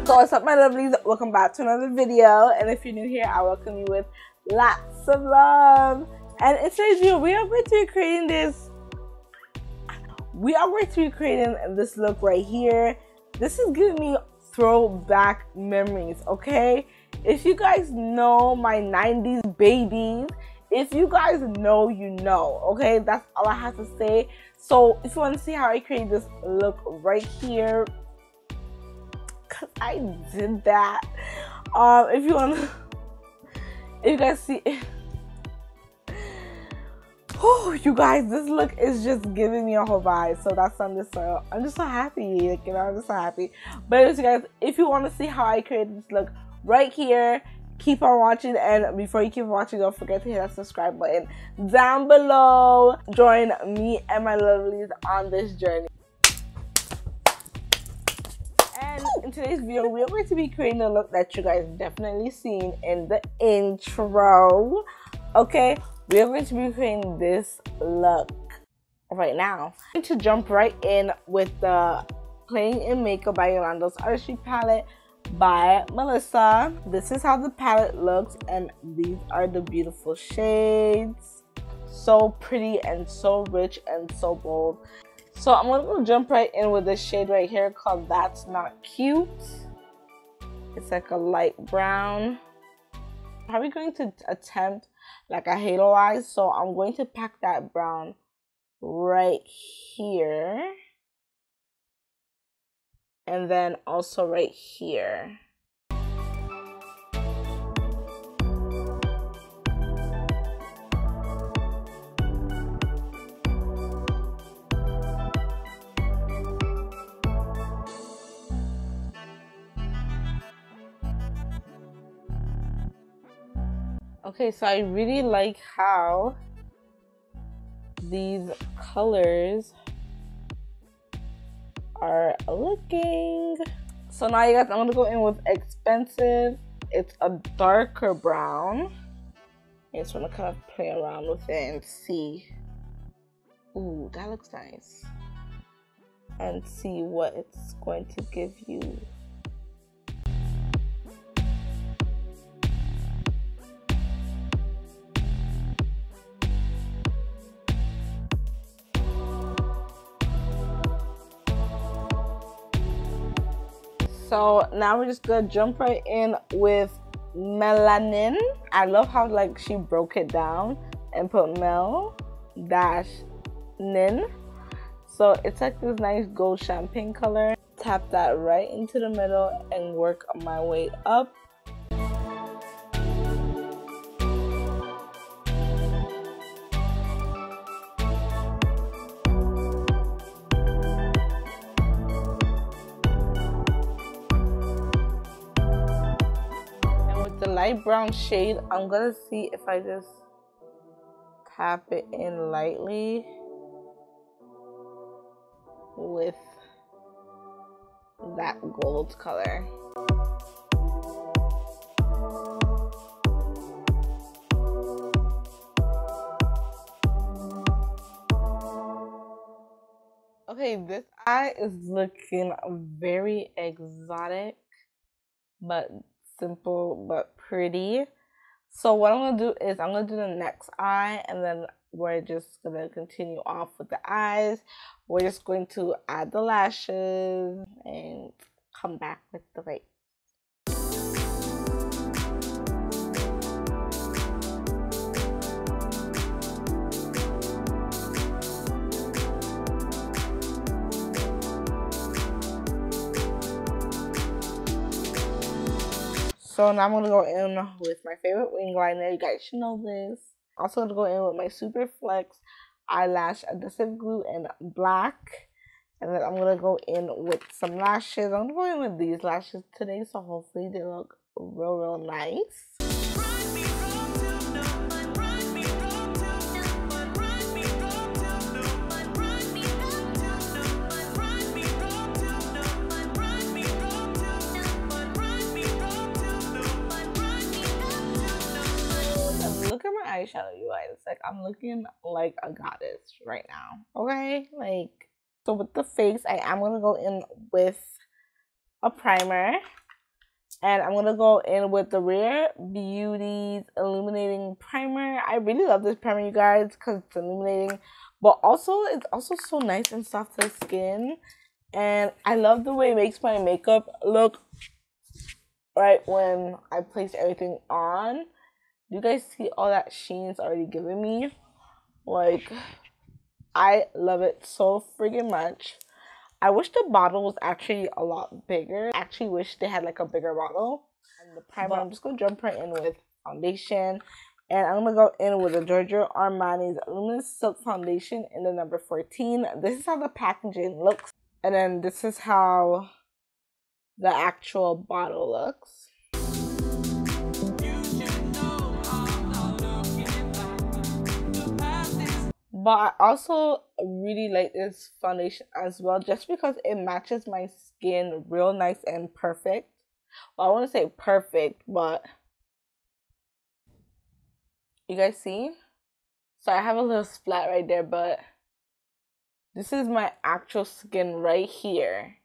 So what's up, my lovelies? Welcome back to another video, and if you're new here, I welcome you with lots of love. And in today's video, we are going to be creating this look right here. This is giving me throwback memories, okay? If you guys know my 90s babies, if you guys know, you know, okay? That's all I have to say. So if you want to see how I created this look right here, because I did that. If you guys see, oh, you guys, this look is just giving me a whole vibe. So that's I'm just so happy, like, you know, I'm just so happy. But anyways, you guys, if you want to see how I created this look right here, keep on watching. And before you keep watching, don't forget to hit that subscribe button down below. Join me and my lovelies on this journey. And in today's video, we are going to be creating a look that you guys definitely seen in the intro. Okay, we are going to be creating this look right now. I'm going to jump right in with the Playing in Makeup by Yolanda's Artistry palette by Melissa. This is how the palette looks, and these are the beautiful shades. So pretty and so rich and so bold. So I'm gonna jump right in with this shade right here called That's Not Cute. It's like a light brown. I'm probably going to attempt like a halo eye, so I'm going to pack that brown right here. And then also right here. Okay, so I really like how these colors are looking. So now, you guys, I'm gonna go in with Expensive. It's a darker brown. I just want to kind of play around with it and see. Ooh, that looks nice. And see what it's going to give you. So now we're just gonna jump right in with Melanin. I love how like she broke it down and put Mel dash Nin. So it's like this nice gold champagne color. Tap that right into the middle and work my way up. The light brown shade, I'm gonna see if I just tap it in lightly with that gold color. Okay, this eye is looking very exotic, but simple but pretty. So what I'm gonna do is I'm gonna do the next eye, and then we're just gonna continue off with the eyes. We're just going to add the lashes and come back with the face. So now I'm going to go in with my favorite wing liner. You guys should know this. Also going to go in with my Super Flex eyelash adhesive glue in black. And then I'm going to go in with some lashes. I'm going to go in with these lashes today, so hopefully they look real nice. eyeshadow, you guys. Like, I'm looking like a goddess right now, okay? Like, so with the face, I am gonna go in with a primer. And I'm gonna go in with the Rare Beauty's Illuminating Primer. I really love this primer, you guys, because it's illuminating, but also it's also so nice and soft to the skin. And I love the way it makes my makeup look right when I place everything on. You guys see all that sheen it's already giving me? Like, I love it so friggin' much. I wish the bottle was actually a lot bigger. I actually wish they had like a bigger bottle. And the primer, I'm just gonna jump right in with foundation. And I'm gonna go in with the Giorgio Armani's Luminous Silk Foundation in the number 14. This is how the packaging looks. And then this is how the actual bottle looks. But I also really like this foundation as well, just because it matches my skin real nice and perfect. Well, I want to say perfect, but you guys see? So I have a little splat right there, but this is my actual skin right here.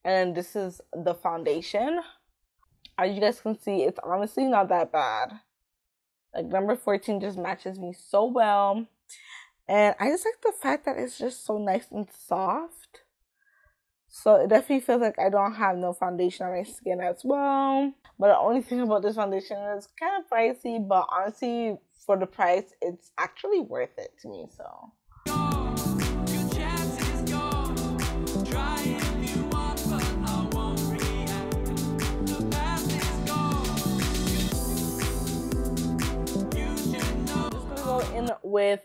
And then this is the foundation. As you guys can see, it's honestly not that bad. Like, number 14 just matches me so well. And I just like the fact that it's just so nice and soft. So it definitely feels like I don't have no foundation on my skin as well. But the only thing about this foundation is kind of pricey. But honestly, for the price, it's actually worth it to me. So in with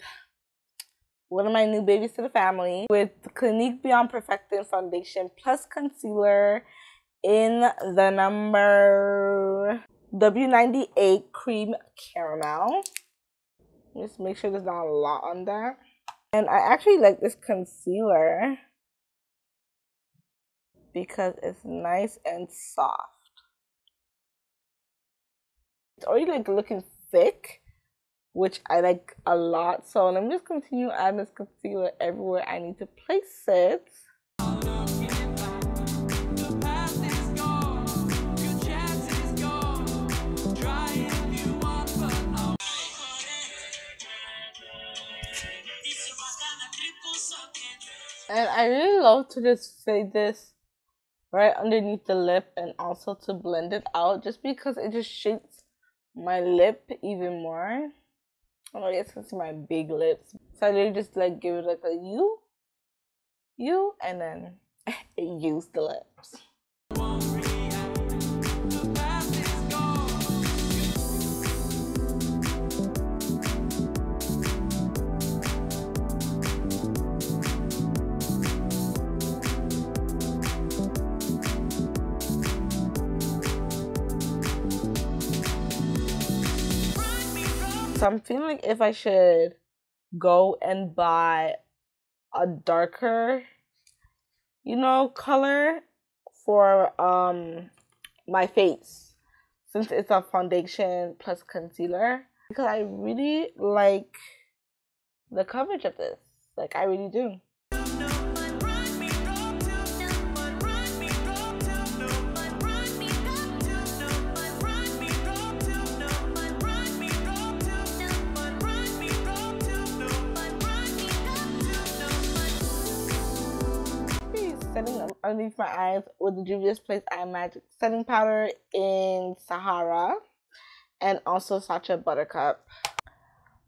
one of my new babies to the family with Clinique Beyond Perfecting Foundation plus Concealer in the number W98 Cream Caramel. Just make sure there's not a lot on that. And I actually like this concealer because it's nice and soft. It's already like looking thick, which I like a lot. So let me just continue adding this concealer everywhere I need to place it. And I really love to just fade this right underneath the lip and also to blend it out, just because it just shapes my lip even more. I know you guys can see my big lips. So I really just like give it like a U, and then use the lips. So I'm feeling like if I should go and buy a darker, you know, color for my face, since it's a foundation plus concealer, because I really like the coverage of this. Like, I really do. Setting underneath my eyes with the Juvia's Place Eye Magic setting powder in Sahara and also Sacha Buttercup.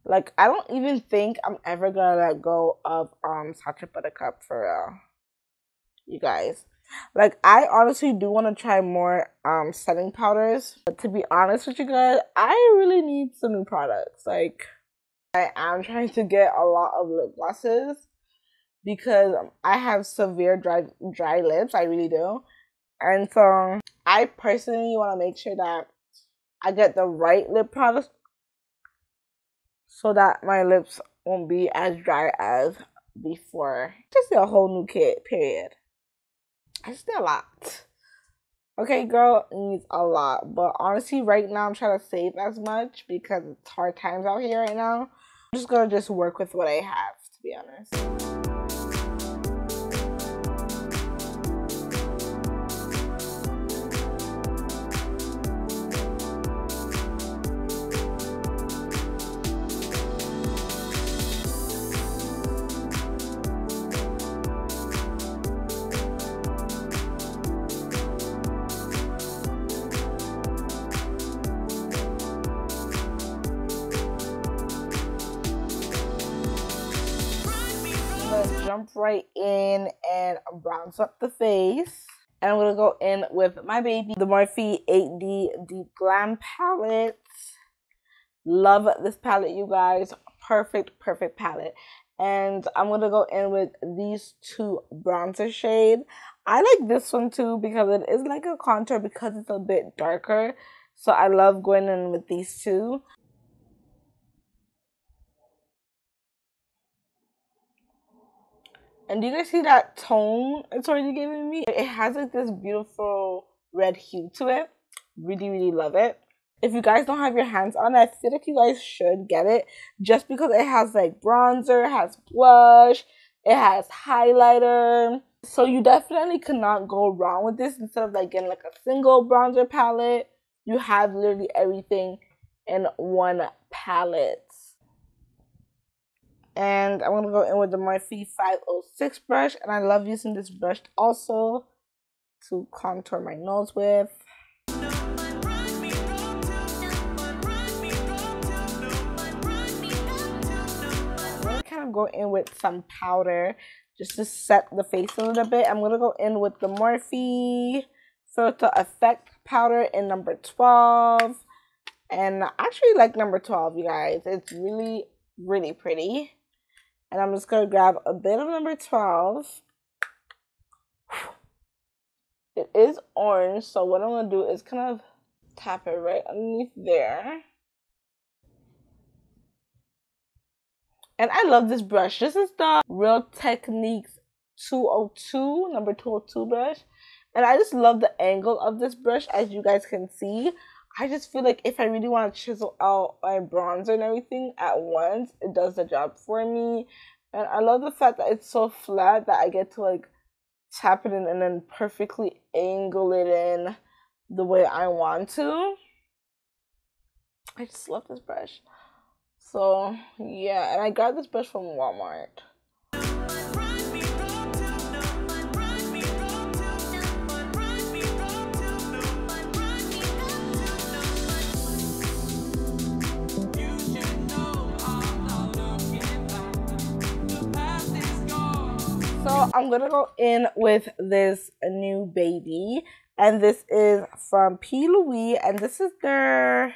Like, I don't even think I'm ever gonna let go of Sacha Buttercup for real, you guys. Like, I honestly do want to try more setting powders, but to be honest with you guys, I really need some new products. Like, I am trying to get a lot of lip glosses, because I have severe dry lips. I really do. And so I personally want to make sure that I get the right lip products so that my lips won't be as dry as before. Just a whole new kit, period. I just need a lot. Okay, girl needs a lot. But honestly, right now I'm trying to save as much because it's hard times out here right now. I'm just going to work with what I have, to be honest. jump right in and bronze up the face. And I'm going to go in with my baby, the Morphe 8D Deep Glam palette. Love this palette, you guys. Perfect palette. And I'm going to go in with these two bronzer shades. I like this one too because it is like a contour because it's a bit darker. So I love going in with these two. And do you guys see that tone it's already giving me? It has like this beautiful red hue to it. Really love it. If you guys don't have your hands on it, I feel like you guys should get it. Just because it has like bronzer, it has blush, it has highlighter. So you definitely cannot go wrong with this. Instead of like getting like a single bronzer palette, you have literally everything in one palette. And I'm going to go in with the Morphe 506 brush. And I love using this brush also to contour my nose with. I'm going to kind of go in with some powder just to set the face a little bit. I'm going to go in with the Morphe Filter Effect powder in number 12. And I actually like number 12, you guys. It's really pretty. And I'm just going to grab a bit of number 12. It is orange, so what I'm going to do is kind of tap it right underneath there. And I love this brush. This is the Real Techniques 202, number 202 brush. And I just love the angle of this brush, as you guys can see. I just feel like if I really want to chisel out my bronzer and everything at once, it does the job for me. And I love the fact that it's so flat that I get to like tap it in and then perfectly angle it in the way I want to. I just love this brush. So yeah, and I got this brush from Walmart. So I'm gonna go in with this new baby, and this is from P. Louise, and this is their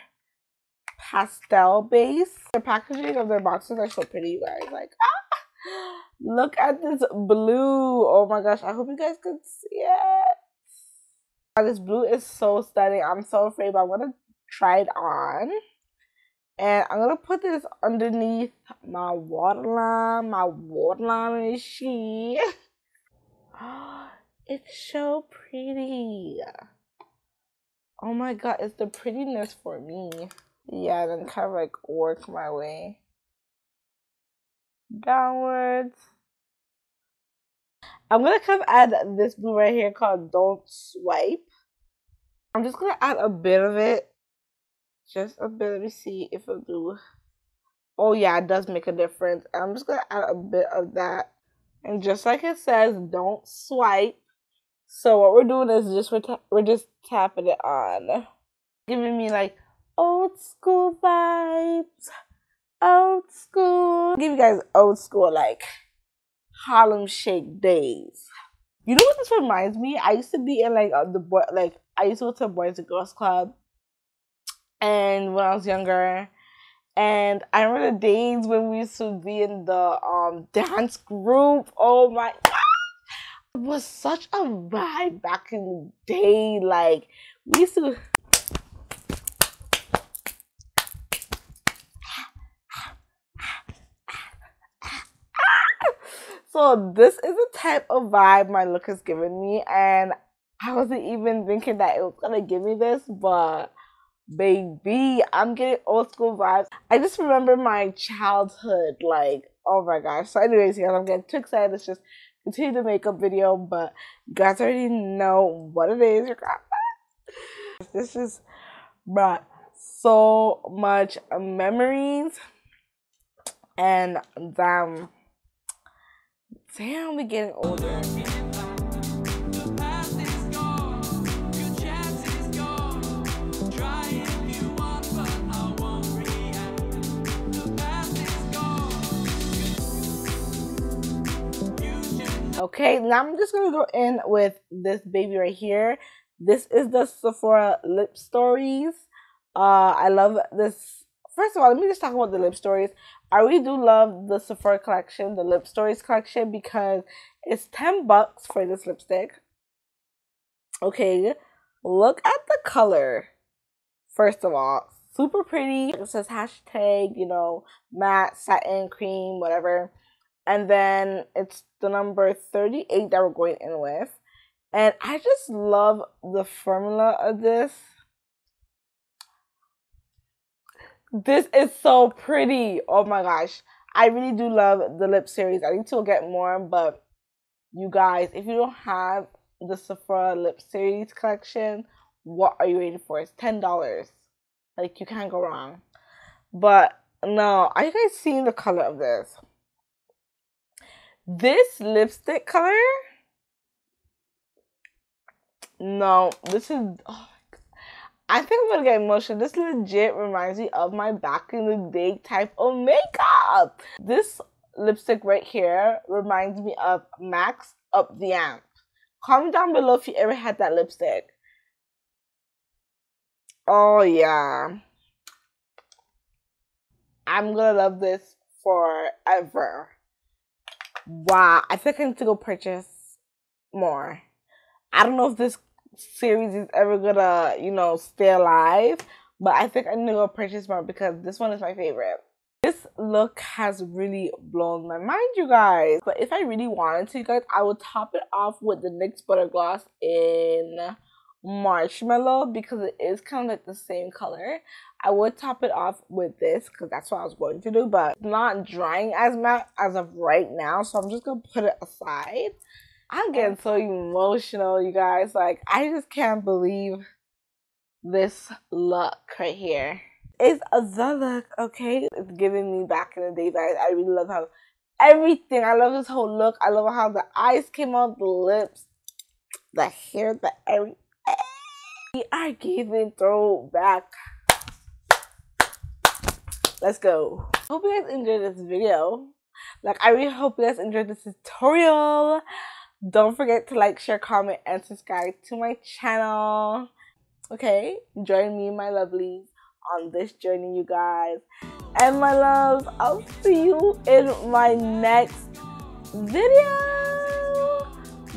pastel base. The packaging of their boxes are so pretty, you guys. Like, look at this blue. Oh my gosh, I hope you guys can see it. This blue is so stunning. I'm so afraid, but I'm gonna try it on. And I'm gonna put this underneath my waterline. My waterline is she. It's so pretty. Oh my god, it's the prettiness for me. Yeah, then kind of like work my way downwards. I'm gonna kind of add this blue right here called Don't Swipe. I'm just gonna add a bit of it. Just a bit. Let me see if it'll do. Oh yeah, it does make a difference. I'm just gonna add a bit of that. And just like it says, don't swipe. So what we're doing is we're just tapping it on. Giving me like old school vibes. Old school. I'll give you guys old school like Harlem Shake days. You know what this reminds me? I used to be in like I used to go to a Boys and Girls Club. And when I was younger, and I remember the days when we used to be in the dance group. Oh my god, it was such a vibe back in the day. Like we used to. So this is the type of vibe my look has given me, and I wasn't even thinking that it was gonna give me this, but baby, I'm getting old school vibes. I just remember my childhood, like, oh my gosh. So anyways, guys, I'm getting too excited. Let's just continue the makeup video, but you guys already know what it is. This just brought so much memories, and damn, we're getting older. Okay, now I'm just gonna go in with this baby right here. This is the Sephora Lip Stories. I love this. First of all, let me just talk about the Lip Stories. I really do love the Sephora collection, the Lip Stories collection, because it's $10 for this lipstick. Okay, look at the color. First of all, super pretty. It says hashtag, you know, matte, satin, cream, whatever. And then it's the number 38 that we're going in with. And I just love the formula of this. This is so pretty. Oh my gosh. I really do love the lip series. I need to get more, but you guys, if you don't have the Sephora Lip Series collection, what are you waiting for? It's $10. Like, you can't go wrong. But no, are you guys seeing the color of this? This lipstick color? No, this is... Oh, I think I'm gonna get emotional. This legit reminds me of my back in the day type of makeup. This lipstick right here reminds me of Max Up the Amp. Comment down below if you ever had that lipstick. Oh yeah. I'm gonna love this forever. Wow, I think I need to go purchase more. I don't know if this series is ever gonna, you know, stay alive, but I think I need to go purchase more because this one is my favorite. This look has really blown my mind, you guys. But if I really wanted to, you guys, I would top it off with the NYX Butter Gloss in Marshmallow because it is kind of like the same color. I would top it off with this because that's what I was going to do, but it's not drying as matte as of right now, so I'm just gonna put it aside. I'm getting so emotional, you guys. Like, I just can't believe this look right here. It's the look, okay? It's giving me back in the day, guys. I really love how everything. I love this whole look. I love how the eyes came out, the lips, the hair, the everything. We are giving throwback. Let's go. Hope you guys enjoyed this video. Like, I really hope you guys enjoyed this tutorial. Don't forget to like, share, comment, and subscribe to my channel. Okay? Join me, my lovelies, on this journey, you guys. And my loves, I'll see you in my next video.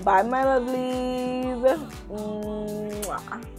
Bye, my lovelies. Mwah.